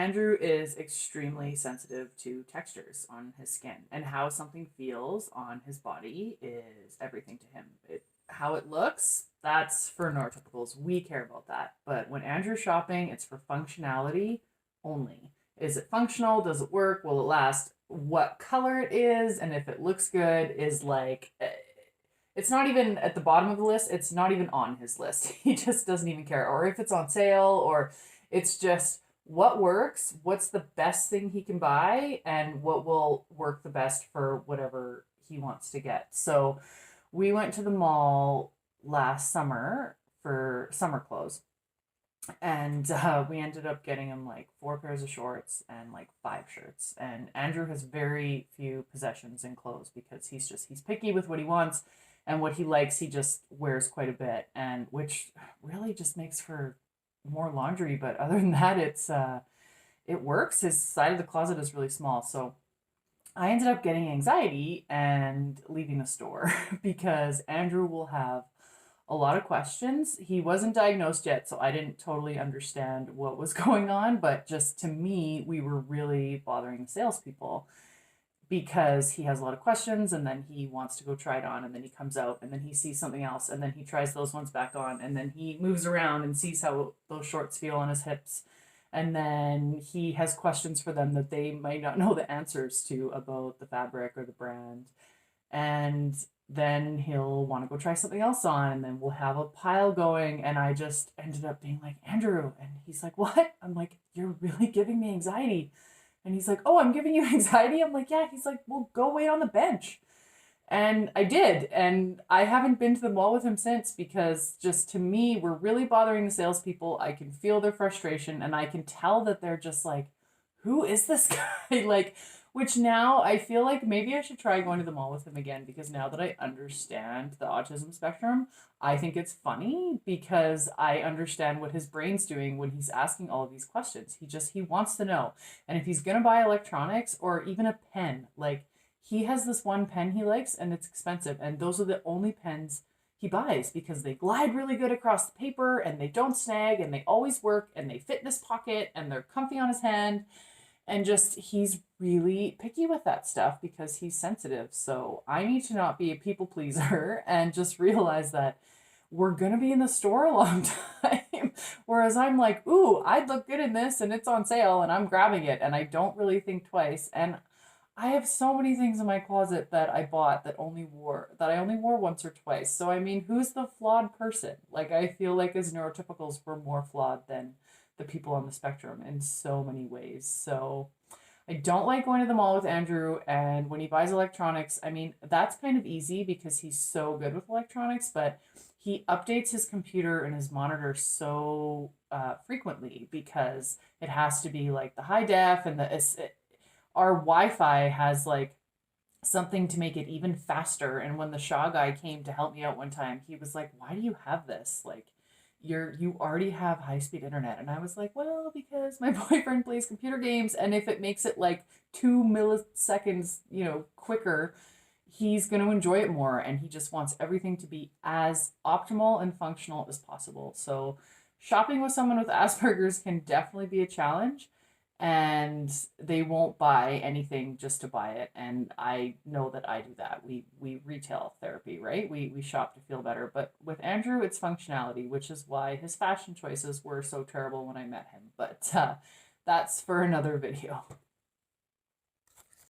Andrew is extremely sensitive to textures on his skin, and how something feels on his body is everything to him. How it looks, that's for neurotypicals. We care about that. But when Andrew's shopping, it's for functionality only. Is it functional? Does it work? Will it last? What color it is, and if it looks good is like it's not even at the bottom of the list. It's not even on his list. He just doesn't even care. Or if it's on sale, or it's just what works, what's the best thing he can buy, and what will work the best for whatever he wants to get. So we went to the mall last summer for summer clothes, and we ended up getting him like 4 pairs of shorts and like 5 shirts. And Andrew has very few possessions in clothes because he's picky with what he wants, and what he likes he just wears quite a bit, and which really just makes for more laundry. But other than that, it works. His side of the closet is really small, so I ended up getting anxiety and leaving the store because Andrew will have a lot of questions. He wasn't diagnosed yet, so I didn't totally understand what was going on, but just to me, we were really bothering the salespeople because he has a lot of questions, and then he wants to go try it on, and then he comes out, and then he sees something else, and then he tries those ones back on, and then he moves around and sees how those shorts feel on his hips, and then he has questions for them that they might not know the answers to about the fabric or the brand. And then he'll want to go try something else on, and then we'll have a pile going. And I just ended up being like, Andrew, and he's like, what? I'm like, you're really giving me anxiety. And he's like, oh, I'm giving you anxiety? I'm like, yeah. He's like, well, go wait on the bench. And I did. And I haven't been to the mall with him since because just to me, we're really bothering the salespeople. I can feel their frustration, and I can tell that they're just like, who is this guy? Like, which now I feel like maybe I should try going to the mall with him again, because now that I understand the autism spectrum, I think it's funny because I understand what his brain's doing when he's asking all of these questions. He wants to know. And if he's going to buy electronics or even a pen, like he has this one pen he likes and it's expensive, and those are the only pens he buys because they glide really good across the paper and they don't snag and they always work and they fit in his pocket and they're comfy on his hand. And just he's really picky with that stuff because he's sensitive. So I need to not be a people pleaser and just realize that we're gonna be in the store a long time. Whereas I'm like, ooh, I'd look good in this and it's on sale and I'm grabbing it, and I don't really think twice. And I have so many things in my closet that I bought that I only wore once or twice. So I mean, who's the flawed person? Like, I feel like as neurotypicals we're more flawed than the people on the spectrum in so many ways. So I don't like going to the mall with Andrew, and when he buys electronics, I mean, that's kind of easy because he's so good with electronics, but he updates his computer and his monitor so frequently because it has to be like the high def, and our Wi-Fi has like something to make it even faster. And when the Shaw guy came to help me out one time, he was like, why do you have this? Like, you already have high-speed internet. And I was like, well, because my boyfriend plays computer games, and if it makes it like 2 milliseconds, quicker, he's going to enjoy it more, and he just wants everything to be as optimal and functional as possible. So shopping with someone with Asperger's can definitely be a challenge, and they won't buy anything just to buy it. And I know that I do that. We retail therapy, right? We shop to feel better. But with Andrew, it's functionality, which is why his fashion choices were so terrible when I met him. But that's for another video.